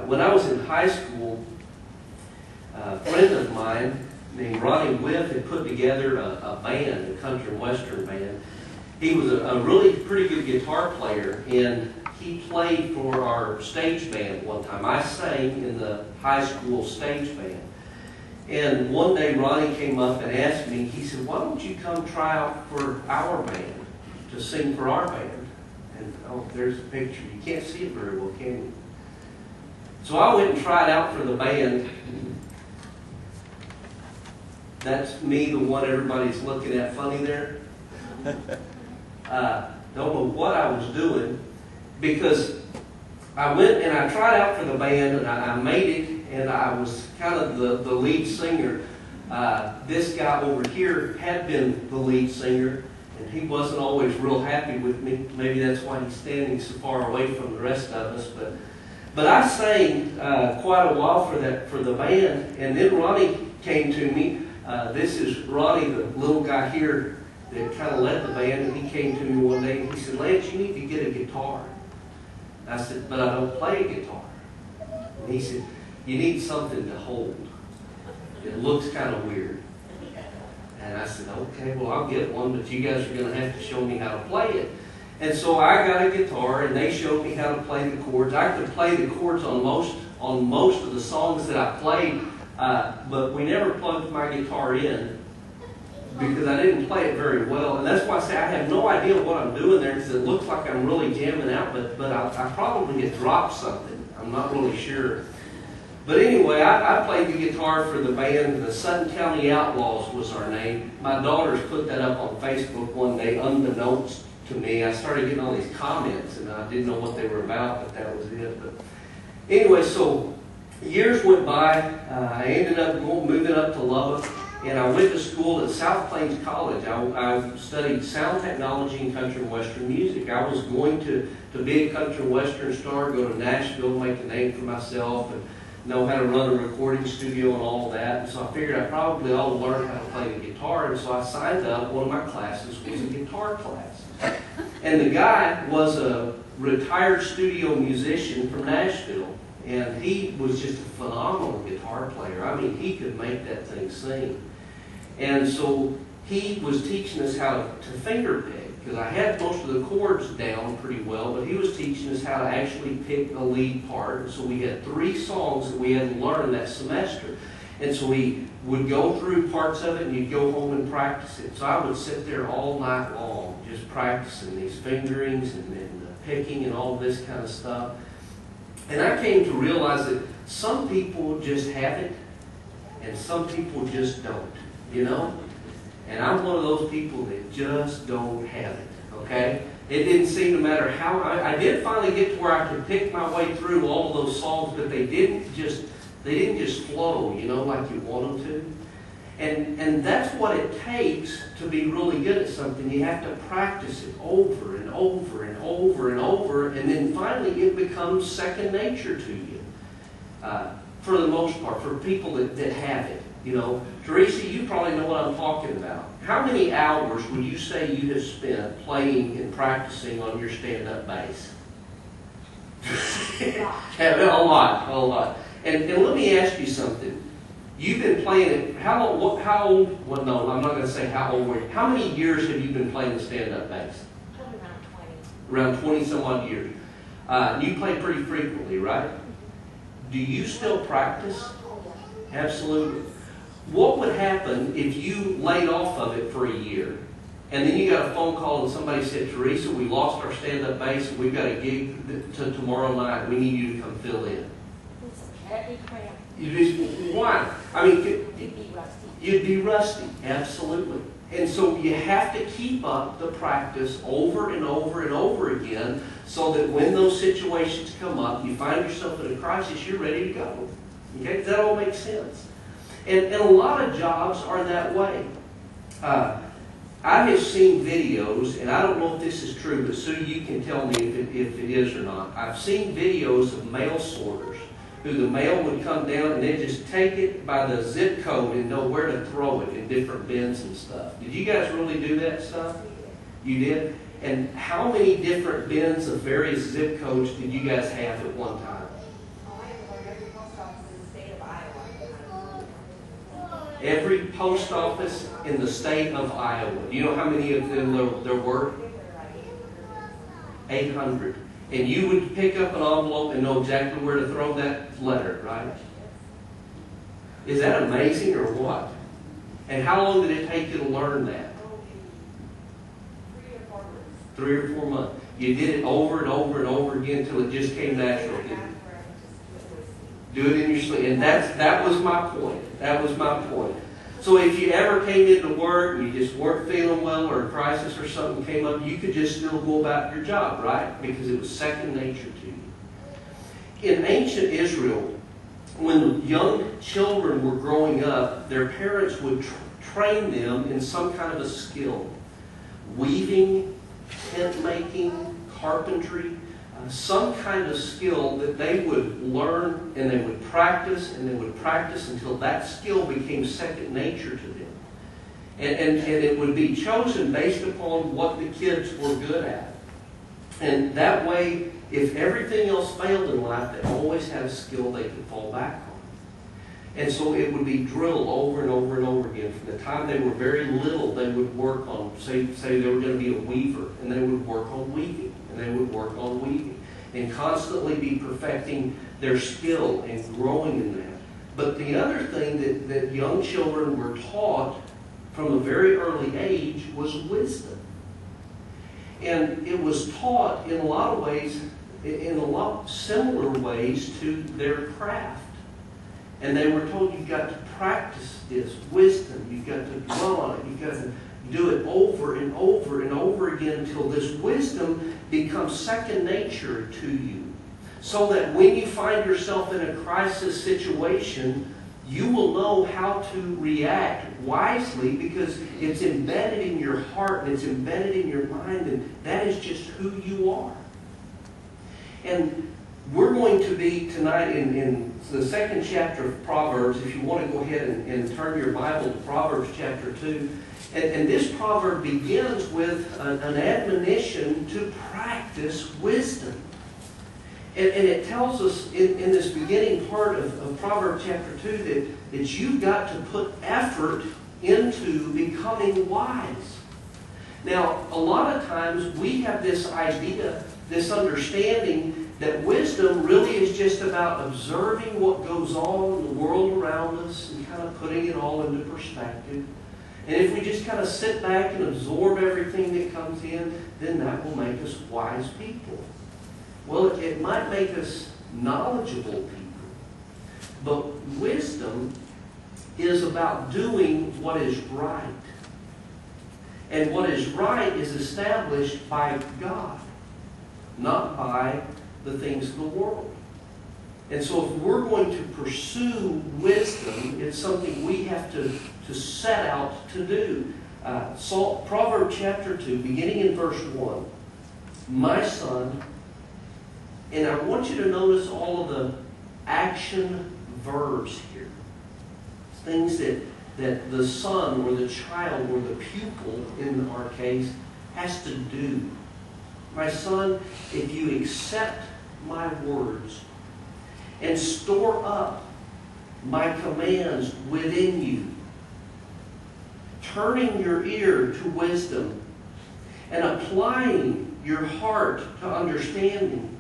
when I was in high school, a friend of mine named Ronnie Whiff had put together a band, a country and western band. He was a really pretty good guitar player, and he played for our stage band one time. I sang in the high school stage band. And one day Ronnie came up and asked me, he said, why don't you come try out for our band, to sing for our band? And oh, there's a picture. You can't see it very well, can you? So I went and tried out for the band. That's me, the one everybody's looking at funny there. Don't know what I was doing, because I went and I tried out for the band, and I made it, and I was kind of the lead singer. This guy over here had been the lead singer, and he wasn't always real happy with me. Maybe that's why he's standing so far away from the rest of us. But I sang quite a while for the band, and then Ronnie came to me. This is Ronnie, the little guy here that kind of led the band, and he came to me one day and he said, Lance, you need to get a guitar. I said, but I don't play a guitar. And he said, you need something to hold. It looks kind of weird. And I said, okay, well, I'll get one, but you guys are going to have to show me how to play it. And so I got a guitar, and they showed me how to play the chords. I could play the chords on most of the songs that I played, but we never plugged my guitar in because I didn't play it very well. And that's why I say I have no idea what I'm doing there, because it looks like I'm really jamming out, but I probably had dropped something. I'm not really sure. But anyway, I played the guitar for the band. The Sutton County Outlaws was our name. My daughters put that up on Facebook one day, unbeknownst to me. I started getting all these comments, and I didn't know what they were about, but that was it. But anyway, so years went by. I ended up moving up to Lubbock, and I went to school at South Plains College. I studied sound technology and country and western music. I was going to be a country and western star, go to Nashville, make a name for myself, and know how to run a recording studio and all of that. And so I figured I probably ought to learn how to play the guitar. And so I signed up. One of my classes was a guitar class. And the guy was a retired studio musician from Nashville. And he was just a phenomenal guitar player. I mean, he could make that thing sing. And so he was teaching us how to finger pick, because I had most of the chords down pretty well, but he was teaching us how to actually pick a lead part. And so we had 3 songs that we had to learn that semester. And so we would go through parts of it, and you'd go home and practice it. So I would sit there all night long just practicing these fingerings and the picking and all this kind of stuff. And I came to realize that some people just have it, and some people just don't, you know? And I'm one of those people that just don't have it, okay? It didn't seem to matter how. I did finally get to where I could pick my way through all of those songs, but they didn't just flow, you know, like you want them to. And that's what it takes to be really good at something. You have to practice it over and over and over and over, and then finally it becomes second nature to you. For the most part, for people that have it. You know, Teresa, you probably know what I'm talking about. How many hours would you say you have spent playing and practicing on your stand-up bass? A lot. And let me ask you something. You've been playing it, how old, well, no, I'm not going to say how old were you. How many years have you been playing the stand-up bass? Probably around 20. Around 20 some odd years. You play pretty frequently, right? Do you still practice? Absolutely. What would happen if you laid off of it for a year, and then you got a phone call and somebody said, Teresa, we lost our stand-up bass and we've got a gig tomorrow night. We need you to come fill in. Why? I mean, you'd be rusty. You'd be rusty, absolutely. And so you have to keep up the practice over and over and over again, so that when those situations come up, you find yourself in a crisis, you're ready to go. Okay? Does that all make sense? And a lot of jobs are that way. I have seen videos, and I don't know if this is true, but Sue, you can tell me if it is or not. I've seen videos of mail sorters who the mail would come down and they'd just take it by the zip code and know where to throw it in different bins and stuff. Did you guys really do that stuff? You did? And how many different bins of various zip codes did you guys have at one time? Every post office in the state of Iowa. Do you know how many of them there were? 800. And you would pick up an envelope and know exactly where to throw that letter, right? Is that amazing or what? And how long did it take you to learn that? 3 or 4 months. You did it over and over and over again until it just came natural, didn't it? Do it in your sleep. And that was my point. That was my point. So if you ever came into work, you just weren't feeling well, or a crisis or something came up, you could just still go about your job, right? Because it was second nature to you. In ancient Israel, when young children were growing up, their parents would train them in some kind of a skill. Weaving, tent making, carpentry, some kind of skill that they would learn, and they would practice, and they would practice until that skill became second nature to them. And it would be chosen based upon what the kids were good at. And that way, if everything else failed in life, they always had a skill they could fall back on. And so it would be drilled over and over and over again. From the time they were very little, they would work on, say they were going to be a weaver, and they would work on weaving, and they would work on weaving, and constantly be perfecting their skill and growing in that. But the other thing that young children were taught from a very early age was wisdom. And it was taught in a lot of ways, in a lot similar ways to their craft. And they were told, you've got to practice this wisdom. You've got to dwell on it. You've got to do it over and over and over again until this wisdom becomes second nature to you. So that when you find yourself in a crisis situation, you will know how to react wisely, because it's embedded in your heart and it's embedded in your mind, and that is just who you are. And we're going to be tonight in the second chapter of Proverbs. If you want to go ahead and turn your Bible to Proverbs chapter 2. And this proverb begins with an admonition to practice wisdom. And it tells us in this beginning part of Proverbs chapter 2 that you've got to put effort into becoming wise. Now, a lot of times we have this idea, this understanding that wisdom really is just about observing what goes on in the world around us and kind of putting it all into perspective. And if we just kind of sit back and absorb everything that comes in, then that will make us wise people. Well, it might make us knowledgeable people. But wisdom is about doing what is right. And what is right is established by God, not by the things of the world. And so if we're going to pursue wisdom, it's something we have to set out to do. Proverbs chapter 2, beginning in verse 1. My son, and I want you to notice all of the action verbs here. Things that the son or the child or the pupil, in our case, has to do. My son, if you accept my words and store up my commands within you, turning your ear to wisdom and applying your heart to understanding,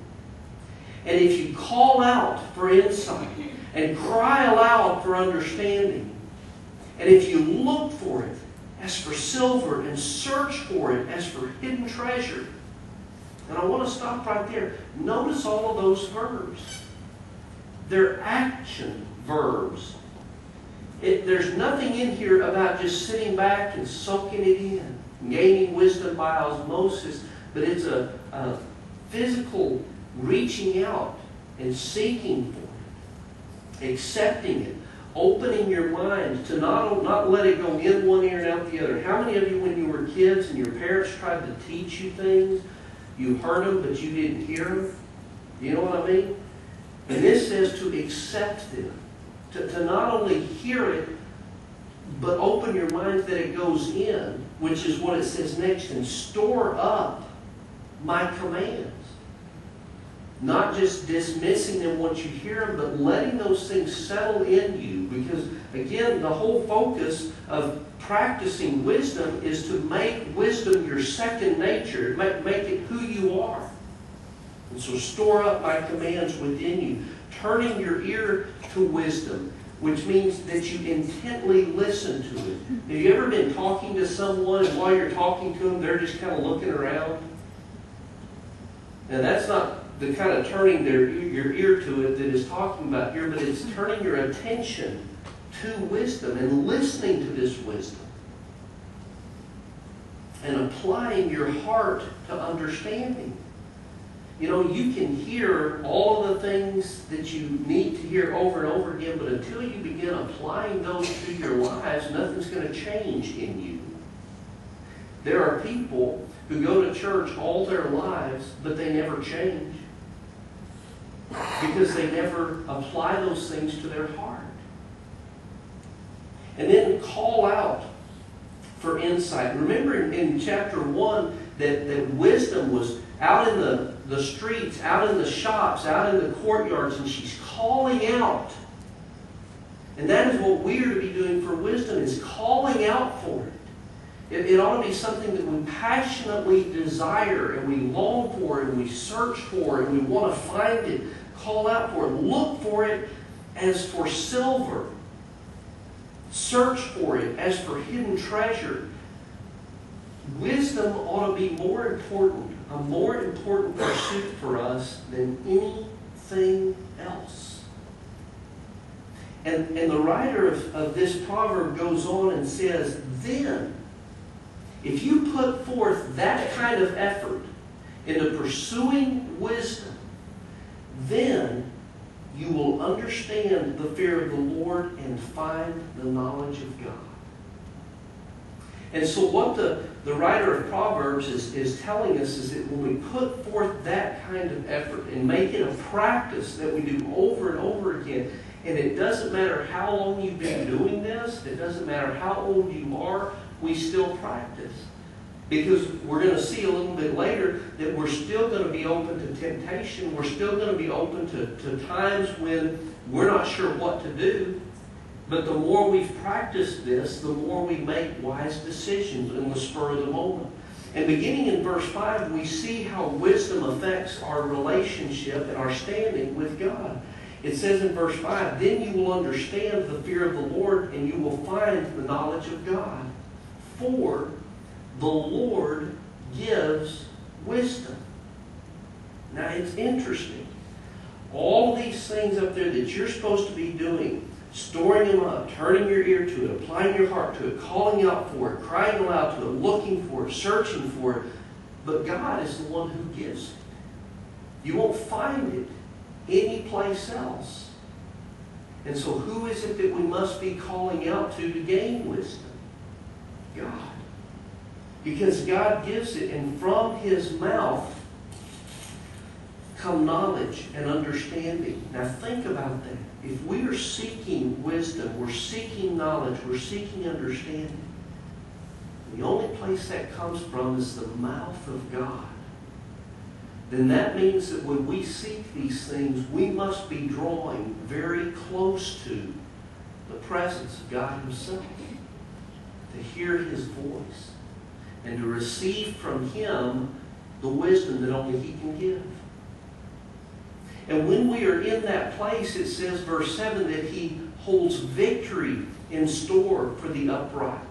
and if you call out for insight and cry aloud for understanding, and if you look for it as for silver and search for it as for hidden treasure. And I want to stop right there. Notice all of those verbs. They're action verbs. There's nothing in here about just sitting back and soaking it in, gaining wisdom by osmosis, but it's a physical reaching out and seeking for it, accepting it, opening your mind to not let it go in one ear and out the other. How many of you, when you were kids and your parents tried to teach you things, you heard them but you didn't hear them? You know what I mean? And this says to accept them, to not only hear it, but open your mind that it goes in, which is what it says next, and store up my commands. Not just dismissing them once you hear them, but letting those things settle in you. Because, again, the whole focus of practicing wisdom is to make wisdom your second nature. Make it who you are. And so store up my commands within you. Turning your ear to wisdom, which means that you intently listen to it. Have you ever been talking to someone, and while you're talking to them, they're just kind of looking around? Now, that's not the kind of turning your ear to it that is talking about here, but it's turning your attention to wisdom and listening to this wisdom and applying your heart to understanding. You know, you can hear all of the things that you need to hear over and over again, but until you begin applying those to your lives, nothing's going to change in you. There are people who go to church all their lives, but they never change because they never apply those things to their heart. And then call out for insight. Remember in chapter 1 that wisdom was out in the streets, out in the shops, out in the courtyards, and she's calling out. And that is what we are to be doing for wisdom, is calling out for it. It ought to be something that we passionately desire and we long for and we search for and we want to find it. Call out for it. Look for it as for silver. Search for it as for hidden treasure. Wisdom ought to be more important, a more important pursuit for us than anything else. And the writer of this proverb goes on and says, then, if you put forth that kind of effort into pursuing wisdom, then you will understand the fear of the Lord and find the knowledge of God. And so what the writer of Proverbs is telling us is that when we put forth that kind of effort and make it a practice that we do over and over again, and it doesn't matter how long you've been doing this, it doesn't matter how old you are, we still practice. Because we're going to see a little bit later that we're still going to be open to temptation. We're still going to be open to times when we're not sure what to do. But the more we've practiced this, the more we make wise decisions in the spur of the moment. And beginning in verse 5, we see how wisdom affects our relationship and our standing with God. It says in verse 5, then you will understand the fear of the Lord and you will find the knowledge of God. For the Lord gives wisdom. Now it's interesting. All these things up there that you're supposed to be doing, storing them up, turning your ear to it, applying your heart to it, calling out for it, crying aloud to it, looking for it, searching for it. But God is the one who gives it. You won't find it any place else. And so who is it that we must be calling out to gain wisdom? God. Because God gives it, and from His mouth come knowledge and understanding. Now think about that. If we are seeking wisdom, we're seeking knowledge, we're seeking understanding, the only place that comes from is the mouth of God. Then that means that when we seek these things, we must be drawing very close to the presence of God Himself, to hear His voice, and to receive from Him the wisdom that only He can give. And when we are in that place, it says, verse 7, that He holds victory in store for the upright.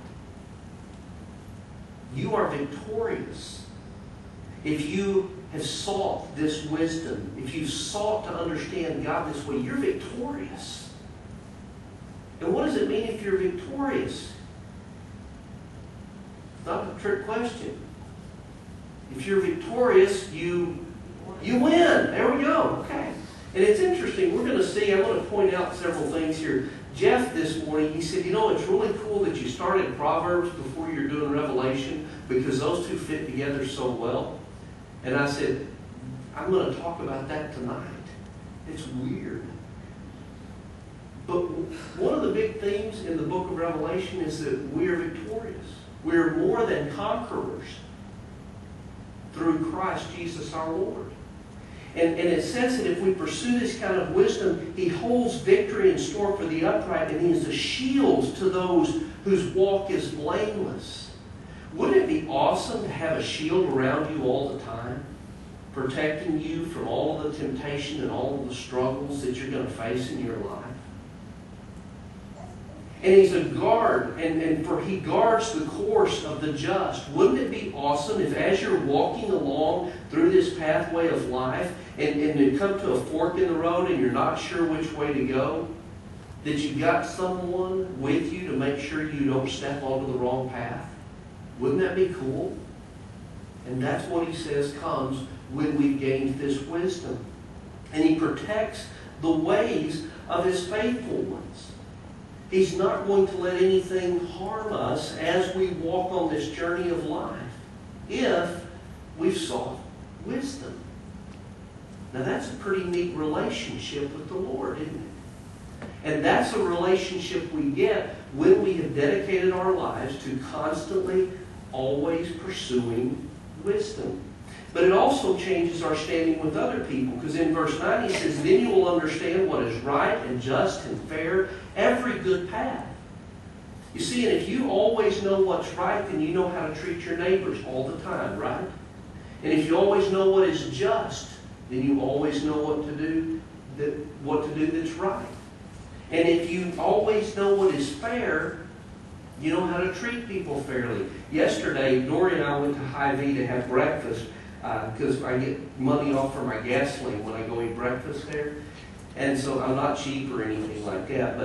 You are victorious if you have sought this wisdom. If you've sought to understand God this way, you're victorious. And what does it mean if you're victorious? Not a trick question. If you're victorious, you win. There we go. Okay. And it's interesting. We're going to see, I want to point out several things here. Jeff this morning, he said, it's really cool that you started Proverbs before you're doing Revelation because those two fit together so well. And I said, I'm going to talk about that tonight. It's weird. But one of the big themes in the book of Revelation is that we are victorious. We're more than conquerors through Christ Jesus our Lord. And it says that if we pursue this kind of wisdom, He holds victory in store for the upright, and He is a shield to those whose walk is blameless. Wouldn't it be awesome to have a shield around you all the time, protecting you from all of the temptation and all of the struggles that you're going to face in your life? And He's a guard, and for He guards the course of the just. Wouldn't it be awesome if as you're walking along through this pathway of life, and you come to a fork in the road and you're not sure which way to go, that you've got someone with you to make sure you don't step onto the wrong path? Wouldn't that be cool? And that's what He says comes when we've gained this wisdom. And He protects the ways of His faithful ones. He's not going to let anything harm us as we walk on this journey of life if we've sought wisdom. Now that's a pretty neat relationship with the Lord, isn't it? And that's a relationship we get when we have dedicated our lives to constantly, always pursuing wisdom. But it also changes our standing with other people, because in verse 9 He says, then you will understand what is right and just and fair, every good path. You see, and if you always know what's right, then you know how to treat your neighbors all the time, right? And if you always know what is just, then you always know what to do that's right. And if you always know what is fair, you know how to treat people fairly. Yesterday, Dory and I went to Hy-Vee to have breakfast, because I get money off for my gasoline when I go eat breakfast there. And so I'm not cheap or anything like that.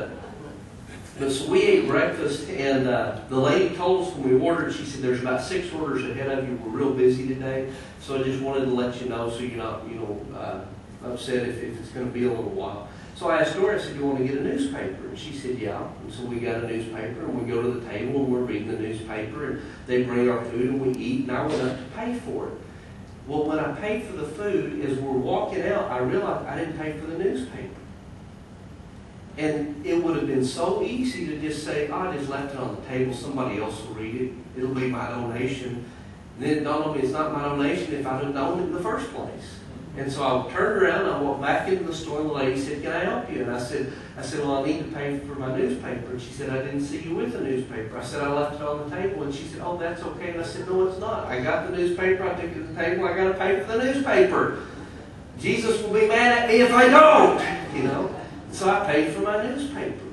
But so we ate breakfast, and the lady told us when we ordered, she said, there's about 6 orders ahead of you. We're real busy today. So I just wanted to let you know so you're not, upset if it's going to be a little while. So I asked Dory, I said, you want to get a newspaper? And she said, yeah. And so we got a newspaper, and we go to the table, and we're reading the newspaper, and they bring our food, and we eat, and I went up to pay for it. Well, when I paid for the food, as we're walking out, I realized I didn't pay for the newspaper. And it would have been so easy to just say, I just left it on the table, somebody else will read it, it'll be my donation. And then it dawned on me, it's not my donation if I'd have known it in the first place. And so I turned around, I walked back into the store, and the lady said, can I help you? And I said, well, I need to pay for my newspaper. And she said, I didn't see you with the newspaper. I said, I left it on the table. And she said, oh, that's okay. And I said, no, it's not. I got the newspaper, I took it to the table, I got to pay for the newspaper. Jesus will be mad at me if I don't, So I paid for my newspaper.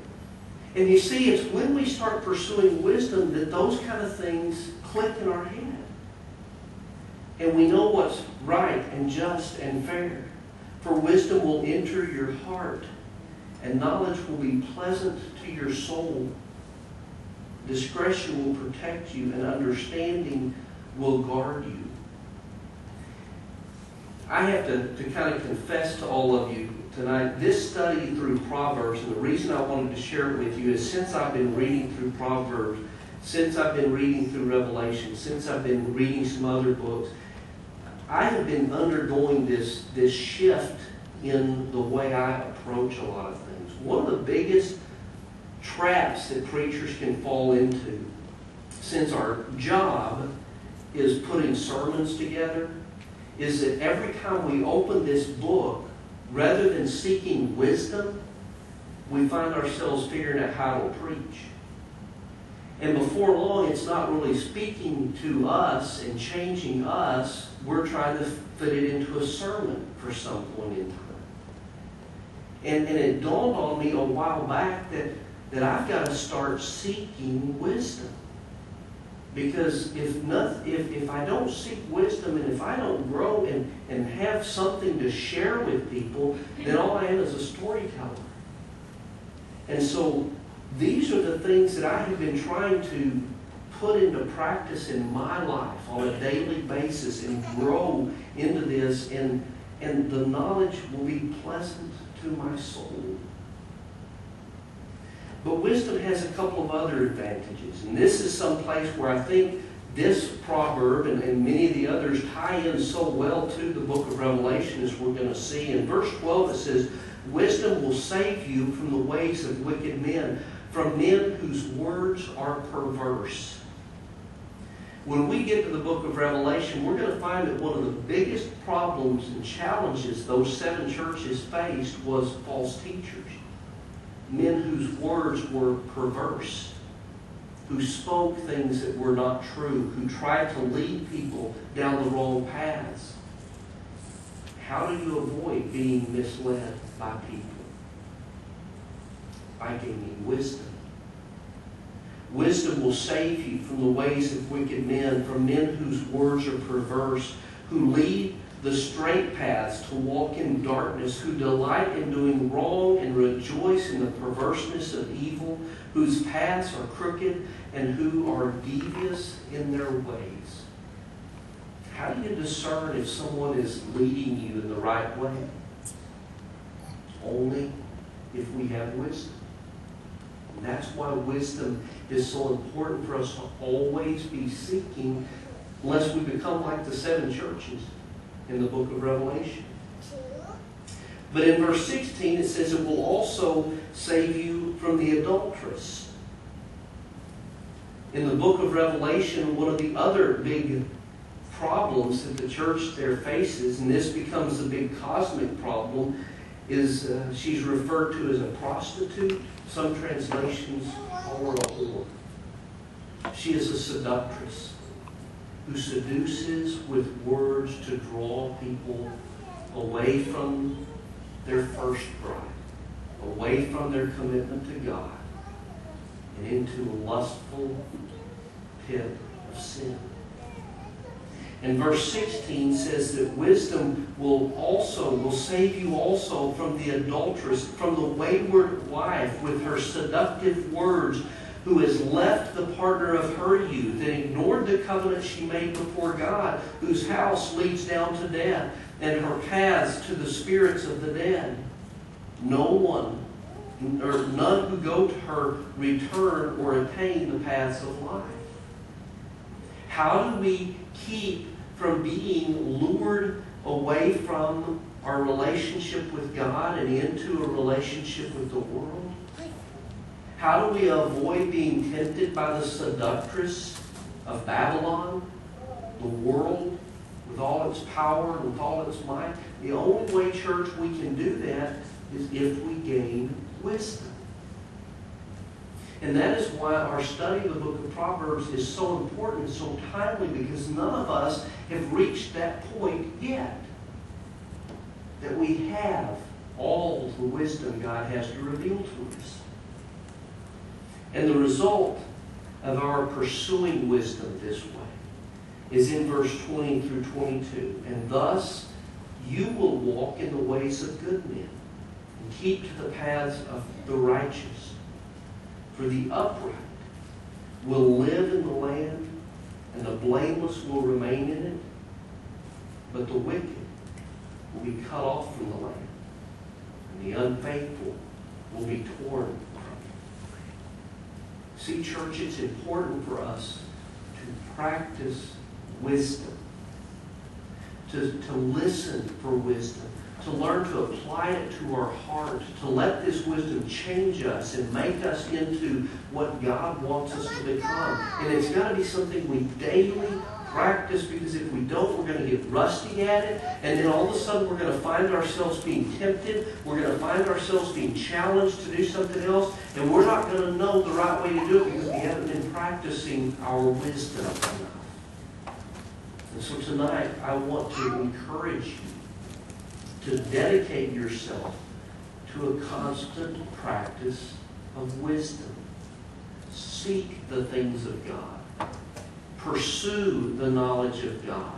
And you see, it's when we start pursuing wisdom that those kind of things click in our head. And we know what's right and just and fair. For wisdom will enter your heart, and knowledge will be pleasant to your soul. Discretion will protect you, and understanding will guard you. I have to kind of confess to all of you tonight, this study through Proverbs, and the reason I wanted to share it with you is since I've been reading through Proverbs, since I've been reading through Revelation, since I've been reading some other books, I have been undergoing this shift in the way I approach a lot of things. One of the biggest traps that preachers can fall into, since our job is putting sermons together, is that every time we open this book, rather than seeking wisdom, we find ourselves figuring out how to preach. And before long, it's not really speaking to us and changing us. We're trying to fit it into a sermon for some point in time. And it dawned on me a while back that I've got to start seeking wisdom. Because if I don't seek wisdom, and if I don't grow and have something to share with people, then all I am is a storyteller. And so these are the things that I have been trying to put into practice in my life on a daily basis and grow into this, and the knowledge will be pleasant to my soul. But wisdom has a couple of other advantages, and this is some place where I think this proverb and many of the others tie in so well to the book of Revelation, as we're going to see. In verse 12 it says, wisdom will save you from the ways of wicked men, from men whose words are perverse. When we get to the book of Revelation, we're going to find that one of the biggest problems and challenges those 7 churches faced was false teachers. Men whose words were perverse, who spoke things that were not true, who tried to lead people down the wrong paths. How do you avoid being misled by people? By gaining wisdom. Wisdom will save you from the ways of wicked men, from men whose words are perverse, who lead the straight paths to walk in darkness, who delight in doing wrong and rejoice in the perverseness of evil, whose paths are crooked and who are devious in their ways. How do you discern if someone is leading you in the right way? Only if we have wisdom. And that's why wisdom is so important for us to always be seeking, lest we become like the 7 churches in the book of Revelation. But in verse 16 it says it will also save you from the adulteress. In the book of Revelation, one of the other big problems that the church there faces, and this becomes a big cosmic problem, is she's referred to as a prostitute. Some translations call her a whore. She is a seductress who seduces with words to draw people away from their first bride, away from their commitment to God, and into a lustful pit of sin. And verse 16 says that wisdom will save you also from the adulteress, from the wayward wife with her seductive words, who has left the partner of her youth and ignored the covenant she made before God, whose house leads down to death and her paths to the spirits of the dead. None who go to her return or attain the paths of life. How do we keep from being lured away from our relationship with God and into a relationship with the world? How do we avoid being tempted by the seductress of Babylon, the world, with all its power and with all its might? The only way, church, we can do that is if we gain wisdom. And that is why our study of the book of Proverbs is so important, so timely, because none of us have reached that point yet. That we have all the wisdom God has to reveal to us. And the result of our pursuing wisdom this way is in verse 20 through 22. And thus you will walk in the ways of good men and keep to the paths of the righteous. For the upright will live in the land, and the blameless will remain in it, but the wicked will be cut off from the land, and the unfaithful will be torn from it. See, church, it's important for us to practice wisdom, to listen for wisdom, to learn to apply it to our heart, to let this wisdom change us and make us into what God wants us to become. And it's got to be something we daily practice, because if we don't, we're going to get rusty at it, and then all of a sudden we're going to find ourselves being tempted, we're going to find ourselves being challenged to do something else, and we're not going to know the right way to do it because we haven't been practicing our wisdom enough. And so tonight, I want to encourage you to dedicate yourself to a constant practice of wisdom. Seek the things of God. Pursue the knowledge of God.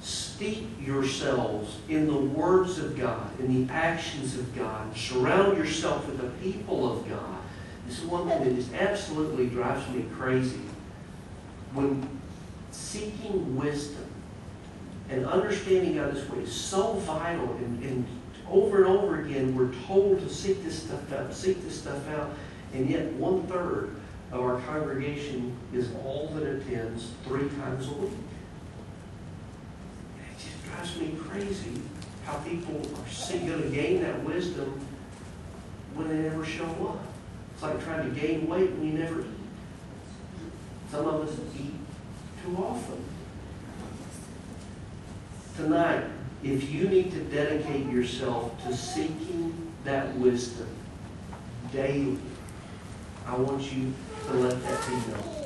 Steep yourselves in the words of God, in the actions of God. Surround yourself with the people of God. This is one thing that just absolutely drives me crazy. When seeking wisdom and understanding God this way is so vital, and over and over again we're told to seek this stuff out, and yet 1/3 of our congregation is all that attends 3 times a week. It just drives me crazy how people are going to gain that wisdom when they never show up. It's like trying to gain weight when you never eat. Some of us eat too often. Tonight, if you need to dedicate yourself to seeking that wisdom daily, I want you to let that be known.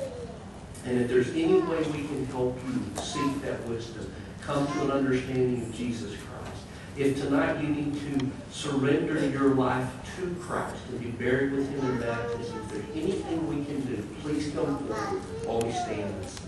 And if there's any way we can help you seek that wisdom, come to an understanding of Jesus Christ. If tonight you need to surrender your life to Christ and be buried with Him in baptism, if there's anything we can do, please come forward while we stand and sing.